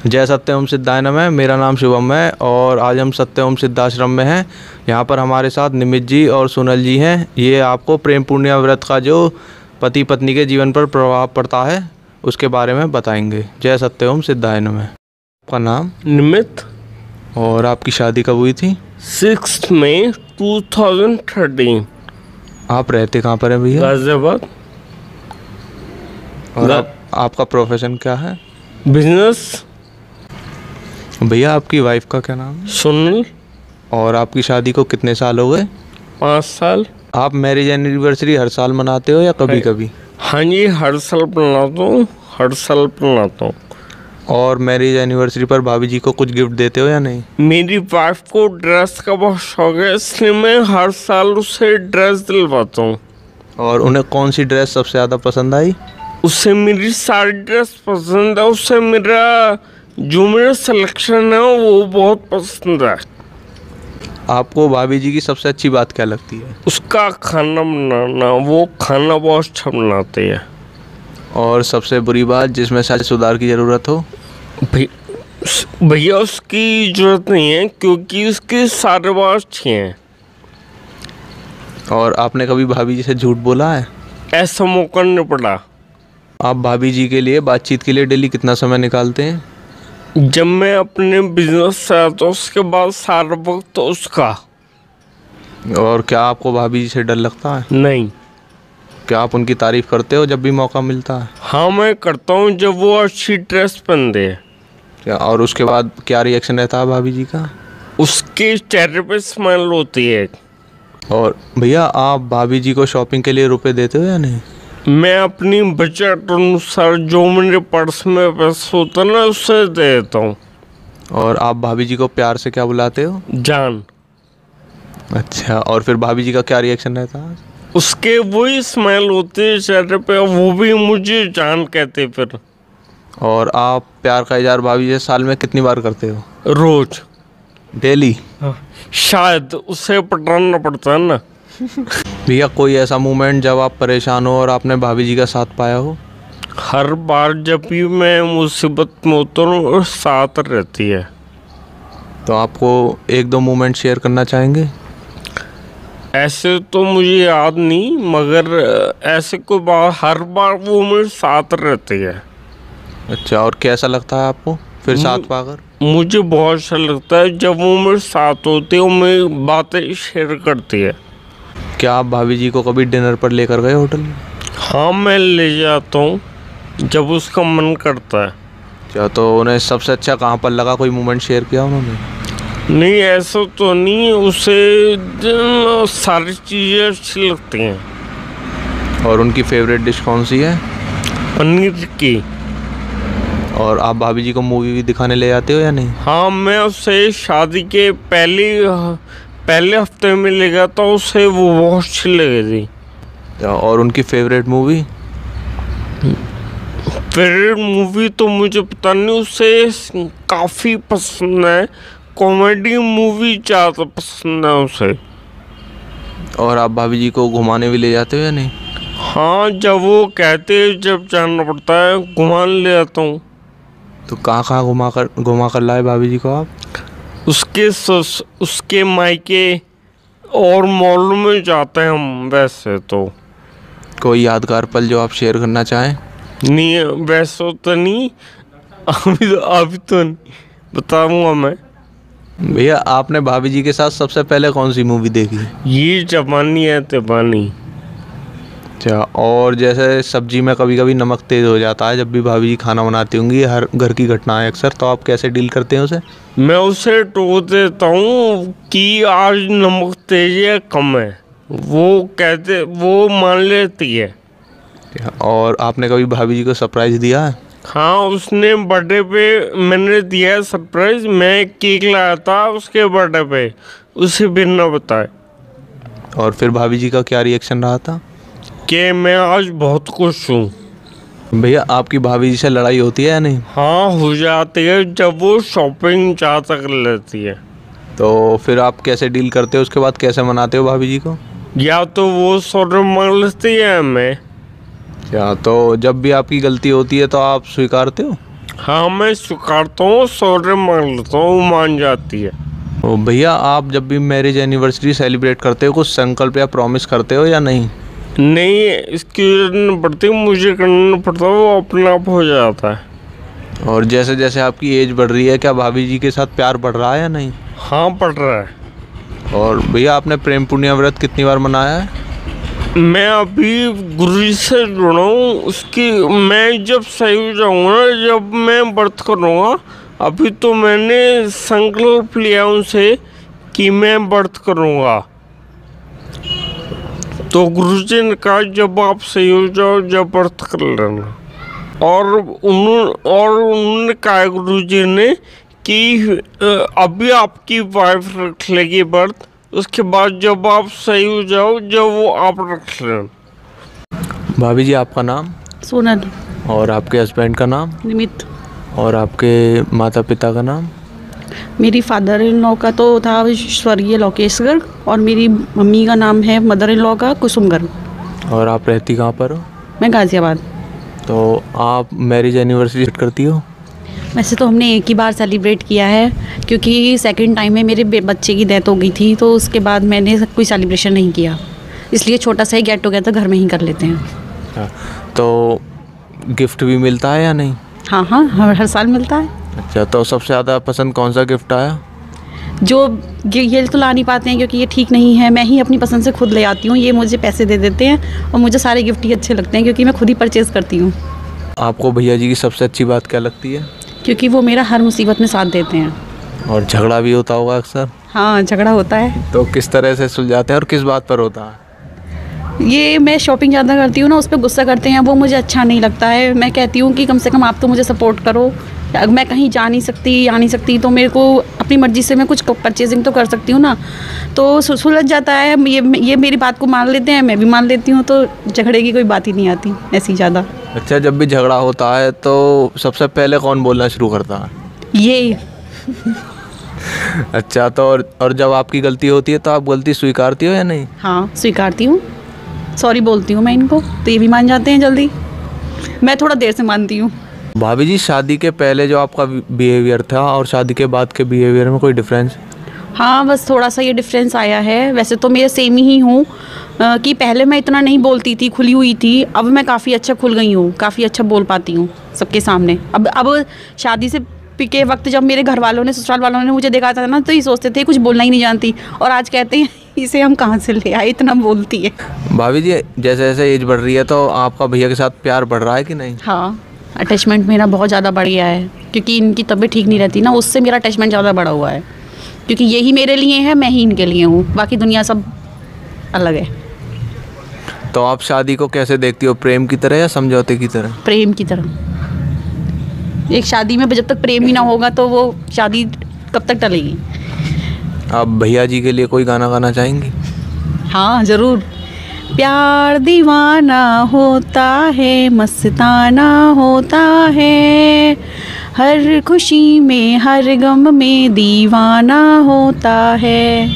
जय सत्यम सिद्धाय नमः। मेरा नाम शुभम है और आज हम सत्यम सिद्धाश्रम में हैं। यहाँ पर हमारे साथ निमित जी और सुनल जी हैं। ये आपको प्रेम पूर्णिमा व्रत का जो पति पत्नी के जीवन पर प्रभाव पड़ता है उसके बारे में बताएंगे। जय सत्यम सिद्धाय नमः। आपका नाम? निमित। और आपकी शादी कब हुई थी? 6 मई 2013। आप रहते कहाँ पर हैं भैया? गाजियाबाद। और आपका प्रोफेशन क्या है? बिजनेस। भैया आपकी वाइफ का क्या नाम है? सुनील। और आपकी शादी को कितने साल हो गए? 5 साल। आप मैरिज एनिवर्सरी हर साल मनाते हो या कभी कभी? हाँ जी, हर साल मनाता हूँ। और मैरिज एनिवर्सरी पर भाभी जी को कुछ गिफ्ट देते हो या नहीं? मेरी वाइफ को ड्रेस का बहुत शौक है, इसलिए मैं हर साल उसे ड्रेस दिलवाता हूँ। और उन्हें कौन सी ड्रेस सबसे ज़्यादा पसंद आई? उसे मेरी सारी ड्रेस पसंद है। उसे मेरा सिलेक्शन है वो बहुत पसंद है। आपको भाभी जी की सबसे अच्छी बात क्या लगती है? उसका खाना बनाना, वो खाना बहुत अच्छा बनाते हैं। और सबसे बुरी बात जिसमें शायद सुधार की ज़रूरत हो? भैया उसकी जरूरत नहीं है क्योंकि उसके सारे बात अच्छे हैं। और आपने कभी भाभी जी से झूठ बोला है? ऐसा मौका नहीं पड़ा। आप भाभी जी के लिए बातचीत के लिए डेली कितना समय निकालते हैं? जब मैं अपने बिजनेस से आता हूँ उसके बाद सारा वक्त तो उसका। और क्या आपको भाभी जी से डर लगता है? नहीं। क्या आप उनकी तारीफ करते हो जब भी मौका मिलता है? हाँ, मैं करता हूँ जब वो अच्छी ड्रेस पहनते हैं। क्या और उसके बाद क्या रिएक्शन रहता है भाभी जी का? उसके चेहरे पे स्माइल होती है। और भैया आप भाभी जी को शॉपिंग के लिए रुपए देते हो या नहीं? मैं अपनी बजट अनुसार जो मेरे पर्स में पैसा होता है ना उससे दे देता हूँ। और आप भाभी जी को प्यार से क्या बुलाते हो? जान। अच्छा, और फिर भाभी जी का क्या रिएक्शन रहता है? उसके वही स्माइल होती है चेहरे पे, वो भी मुझे जान कहते फिर। और आप प्यार का इजहार भाभी जी से साल में कितनी बार करते हो? रोज। डेली? शायद उसे पटाना पड़ता है ना। भैया कोई ऐसा मोमेंट जब आप परेशान हो और आपने भाभी जी का साथ पाया हो? हर बार जब भी मैं मुसीबत में होता हूँ और साथ रहती है। तो आपको 1-2 मोमेंट शेयर करना चाहेंगे? ऐसे तो मुझे याद नहीं, मगर ऐसे कोई बात हर बार वो मेरे साथ रहती है। अच्छा, और कैसा लगता है आपको फिर साथ पाकर? मुझे बहुत अच्छा लगता है जब वो मेरे साथ होती है और मेरी बातें शेयर करती है। क्या आप भाभी जी को कभी डिनर पर लेकर गए होटल में? हाँ, मैं ले जाता हूँ जब उसका मन करता है। क्या तो उन्हें सबसे अच्छा कहाँ पर लगा? कोई मोमेंट शेयर किया उन्होंने? नहीं, ऐसा तो नहीं। उसे सारी चीज़ें अच्छी लगती हैं। और उनकी फेवरेट डिश कौन सी है? पनीर की। और आप भाभी जी को मूवी भी दिखाने ले जाते हो या नहीं? हाँ, मैं उसे शादी के पहले हफ्ते में ले गया था। उसे वो बहुत अच्छी लगी थी। और उनकी फेवरेट मूवी? फेवरेट मूवी तो मुझे पता नहीं, उसे काफ़ी पसंद है। कॉमेडी मूवी ज़्यादा पसंद है उसे। और आप भाभी जी को घुमाने भी ले जाते हो या नहीं? हाँ, जब वो कहते हैं जब जाना पड़ता है घुमा ले जाता हूँ। तो कहाँ घुमा कर लाए भाभी जी को आप? उसके मायके और मॉल में जाते हैं हम। वैसे तो कोई यादगार पल जो आप शेयर करना चाहें? नहीं, वैसे तो नहीं। अभी तो नहीं बताऊंगा मैं। भैया आपने भाभी जी के साथ सबसे पहले कौन सी मूवी देखी? ये जवानी है दीवानी। अच्छा, और जैसे सब्जी में कभी कभी नमक तेज़ हो जाता है जब भी भाभी जी खाना बनाती होंगी, हर घर की घटना है अक्सर, तो आप कैसे डील करते हैं उसे? मैं उसे टोक देता हूँ कि आज नमक तेज है कम है। वो मान लेती है। और आपने कभी भाभी जी को सरप्राइज़ दिया है? हाँ, उसने बर्थडे पे मैंने दिया है सरप्राइज। मैं केक लाया था उसके बर्थडे पे, उसे बिना बताए। और फिर भाभी जी का क्या रिएक्शन रहा था? कि मैं आज बहुत खुश हूँ। भैया आपकी भाभी जी से लड़ाई होती है या नहीं? हाँ, हो जाती है जब वो शॉपिंग ज़्यादा कर लेती है। तो फिर आप कैसे डील करते हो? उसके बाद कैसे मनाते हो भाभी जी को? या तो वो सॉरी मांग लेती है मैं। क्या तो जब भी आपकी गलती होती है तो आप स्वीकारते हो? हाँ, मैं स्वीकारता हूँ, सॉरी मांग लेता हूँ, वो मान जाती है। ओ भैया, आप जब भी मैरिज एनिवर्सरी सेलिब्रेट करते हो कुछ संकल्प या प्रॉमिस करते हो या नहीं? नहीं, इसकी जरूरत नहीं पड़ती, मुझे करना पड़ता है, वो अपने आप हो जाता है। और जैसे जैसे आपकी एज बढ़ रही है, क्या भाभी जी के साथ प्यार बढ़ रहा है या नहीं? हाँ, पड़ रहा है। और भैया, आपने प्रेम पुण्य व्रत कितनी बार मनाया है? मैं अभी गुरु जी से जुड़ा हूँ, उसकी मैं जब सही हो जाऊँगा, जब मैं व्रत करूँगा, अभी तो मैंने संकल्प लिया उनसे कि मैं व्रत करूँगा। तो गुरुजी ने कहा जब आप सही हो जाओ जब व्रत कर लेना। और उन्होंने कहा गुरुजी ने कि अभी आपकी वाइफ रख लेगी व्रत, उसके बाद जब आप सही हो जाओ जब वो आप रख लेना। भाभी जी, आपका नाम? सोनल। और आपके हस्बैंड का नाम? निमित्त। और आपके माता पिता का नाम? मेरी फादर इन लॉ का तो था स्वर्गीय लोकेश गर्ग, और मेरी मम्मी का नाम है मदर इन लॉ का कुसुम गर्ग। और आप रहती कहाँ पर हो? मैं गाज़ियाबाद। तो आप मैरिज एनिवर्सरी करती हो? वैसे तो हमने एक ही बार सेलिब्रेट किया है, क्योंकि सेकंड टाइम में मेरे बच्चे की डेथ हो गई थी, तो उसके बाद मैंने कोई सेलिब्रेशन नहीं किया, इसलिए छोटा सा ही गेट टुगेदर घर में ही कर लेते हैं। हाँ, तो गिफ्ट भी मिलता है या नहीं? हाँ, हर साल मिलता है। अच्छा, तो सबसे ज़्यादा पसंद कौन सा गिफ्ट आया? जो ये तो ला नहीं पाते हैं क्योंकि ये ठीक नहीं है, मैं ही अपनी पसंद से खुद ले आती हूँ, ये मुझे पैसे दे देते हैं, और मुझे सारे गिफ्ट ही अच्छे लगते हैं क्योंकि मैं खुद ही परचेज़ करती हूँ। आपको भैया जी की सबसे अच्छी बात क्या लगती है? क्योंकि वो मेरा हर मुसीबत में साथ देते हैं। और झगड़ा भी होता होगा अक्सर? हाँ, झगड़ा होता है। तो किस तरह से सुलझाते हैं और किस बात पर होता है? ये मैं शॉपिंग ज़्यादा करती हूँ ना, उस पर गुस्सा करते हैं, वो मुझे अच्छा नहीं लगता है। मैं कहती हूँ कि कम से कम आप तो मुझे सपोर्ट करो, मैं कहीं आ नहीं सकती तो मेरे को अपनी मर्ज़ी से मैं कुछ परचेजिंग तो कर सकती हूँ ना, तो सुलझ जाता है। ये मेरी बात को मान लेते हैं, मैं भी मान लेती हूँ, तो झगड़े की कोई बात ही नहीं आती ऐसी ज़्यादा। अच्छा, जब भी झगड़ा होता है तो सबसे पहले कौन बोलना शुरू करता है? ये अच्छा, तो और जब आपकी गलती होती है तो आप गलती स्वीकारती हो या नहीं? हाँ, स्वीकारती हूँ, सॉरी बोलती हूँ मैं इनको, तो ये भी मान जाते हैं जल्दी। मैं थोड़ा देर से मानती हूँ। भाभी जी, शादी के पहले जो आपका बिहेवियर था और शादी के बाद के बिहेवियर में कोई डिफरेंस? हाँ, बस थोड़ा सा ये डिफरेंस आया है। वैसे तो मैं सेम ही हूँ, कि पहले मैं इतना नहीं बोलती थी, खुली हुई थी, अब मैं काफ़ी अच्छा खुल गई हूँ, काफ़ी अच्छा बोल पाती हूँ सबके सामने। अब शादी से के वक्त जब मेरे घर वालों ने, ससुराल वालों ने मुझे देखा था ना, तो ये सोचते थे कुछ बोलना ही नहीं जानती, और आज कहते हैं इसे हम कहाँ से ले आए, इतना बोलती है। भाभी जी, जैसे जैसे एज बढ़ रही है तो आपका भैया के साथ प्यार बढ़ रहा है कि नहीं? हाँ, अटैचमेंट मेरा बहुत ज़्यादा बढ़ गया है, क्योंकि इनकी तबीयत ठीक नहीं रहती ना, उससे मेरा अटैचमेंट ज़्यादा बढ़ा हुआ है, क्योंकि यही मेरे लिए है, मैं ही इनके लिए हूँ, बाकी दुनिया सब अलग है। तो आप शादी को कैसे देखती हो, प्रेम की तरह या समझौते की तरह? प्रेम की तरह। एक शादी में जब तक प्रेम ही ना होगा तो वो शादी कब तक टलेगी। आप भैया जी के लिए कोई गाना गाना चाहेंगी? हाँ, ज़रूर। प्यार दीवाना होता है, मस्ताना होता है, हर खुशी में हर गम में दीवाना होता है।